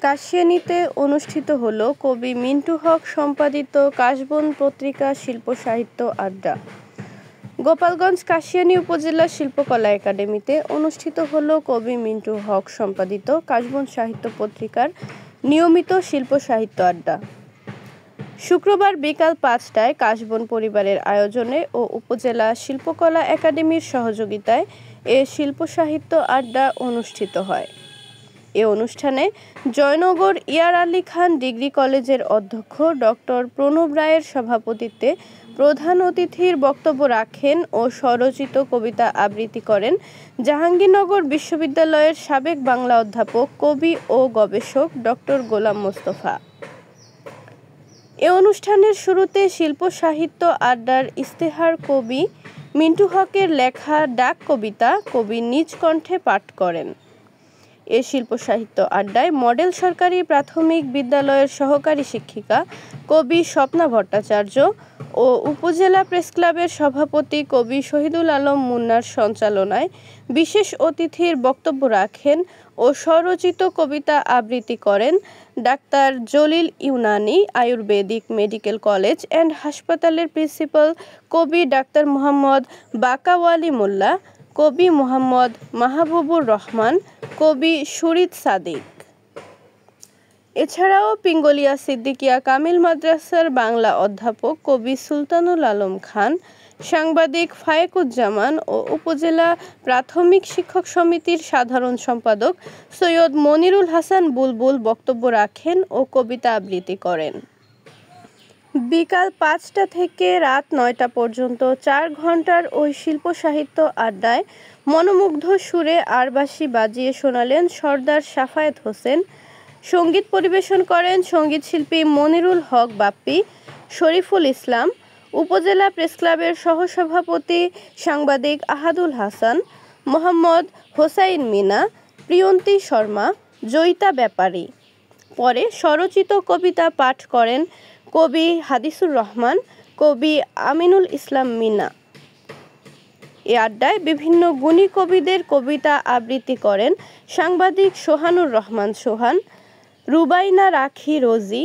কাশিয়ানীতে অনুষ্ঠিত হলো কবি মিন্টু হক সম্পাদিত কাশবন পত্রিকা শিল্প সাহিত্য আড্ডা। গোপালগঞ্জ কাশিয়ানী উপজেলা শিল্পকলা একাডেমিতে অনুষ্ঠিত হলো কবি মিন্টু হক সম্পাদিত কাশবন সাহিত্য পত্রিকার নিয়মিত শিল্প সাহিত্য আড্ডা। শুক্রবার বিকাল ৫টায় কাশবন পরিবারের আয়োজনে ও উপজেলা শিল্পকলা একাডেমির সহযোগিতায় এ শিল্প সাহিত্য আড্ডা অনুষ্ঠিত হয়। এ অনুষ্ঠানে জয়নগর ইয়ার আলী খান ডিগ্রি কলেজের অধ্যক্ষ ডক্টর প্রণব রায়ের সভাপতিত্বে প্রধান অতিথির বক্তব্য রাখেন ও স্বরচিত কবিতা আবৃত্তি করেন জাহাঙ্গীরনগর বিশ্ববিদ্যালয়ের সাবেক বাংলা অধ্যাপক, কবি ও গবেষক ডক্টর গোলাম মোস্তফা। এ অনুষ্ঠানের শুরুতে শিল্প সাহিত্য আড্ডার ইশতেহার কবি মিন্টু হকের লেখা ডাক কবিতা কবি নিজ কণ্ঠে পাঠ করেন। এ শিল্প সাহিত্য আড্ডায় মডেল সরকারি প্রাথমিক বিদ্যালয়ের সহকারী শিক্ষিকা কবি স্বপ্না ভট্টাচার্য ও উপজেলা প্রেসক্লাবের সভাপতি কবি শহীদুল আলম মুন্নার সঞ্চালনায় বিশেষ অতিথির বক্তব্য রাখেন ও স্বরচিত কবিতা আবৃত্তি করেন doctor Jalil Unani Ayurvedic medical college and হাসপাতালের প্রিন্সিপাল কবি ডাক্তার মোহাম্মদ বাকাওয়ালি মোল্লা, কবি মোহাম্মদ মাহবুবুর রহমান, কবি সুরিত সাদিক। এছাড়াও পিঙ্গলিয়া সিদ্দিকিয়া কামিল মাদ্রাসার বাংলা অধ্যাপক কবি সুলতানুল আলম খান, সাংবাদিক ফায়েকুজ্জামান ও উপজেলা প্রাথমিক শিক্ষক সমিতির সাধারণ সম্পাদক সৈয়দ মনিরুল হাসান বুলবুল বক্তব্য রাখেন ও কবিতা আবৃত্তি করেন। বিকাল ৫টা থেকে রাত ৯টা পর্যন্ত ৪ ঘণ্টার ওই শিল্প সাহিত্য আড্ডায় মনোমুগ্ধ সুরে আরবাসি বাজিয়ে শোনালেন সরদার সাফায়েত হোসেন। সঙ্গীত পরিবেশন করেন সঙ্গীতশিল্পী মনিরুল হক বাপ্পি, শরীফুল ইসলাম, উপজেলা প্রেসক্লাবের সহসভাপতি সাংবাদিক আহাদুল হাসান, মোহাম্মদ হোসাইন মিনা, প্রিয়ন্তী শর্মা, জয়িতা ব্যাপারী। পরে স্বরচিত কবিতা পাঠ করেন কবি হাদিসুর রহমান, কবি আমিনুল ইসলাম মিনা। এ আড্ডায় বিভিন্ন গুণী কবিদের কবিতা আবৃত্তি করেন সাংবাদিক সোহানুর রহমান সোহান, রুবাইনা রাখি রোজি।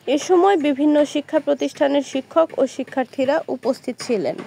এ সময় বিভিন্ন শিক্ষা প্রতিষ্ঠানের শিক্ষক ও শিক্ষার্থীরা উপস্থিত ছিলেন।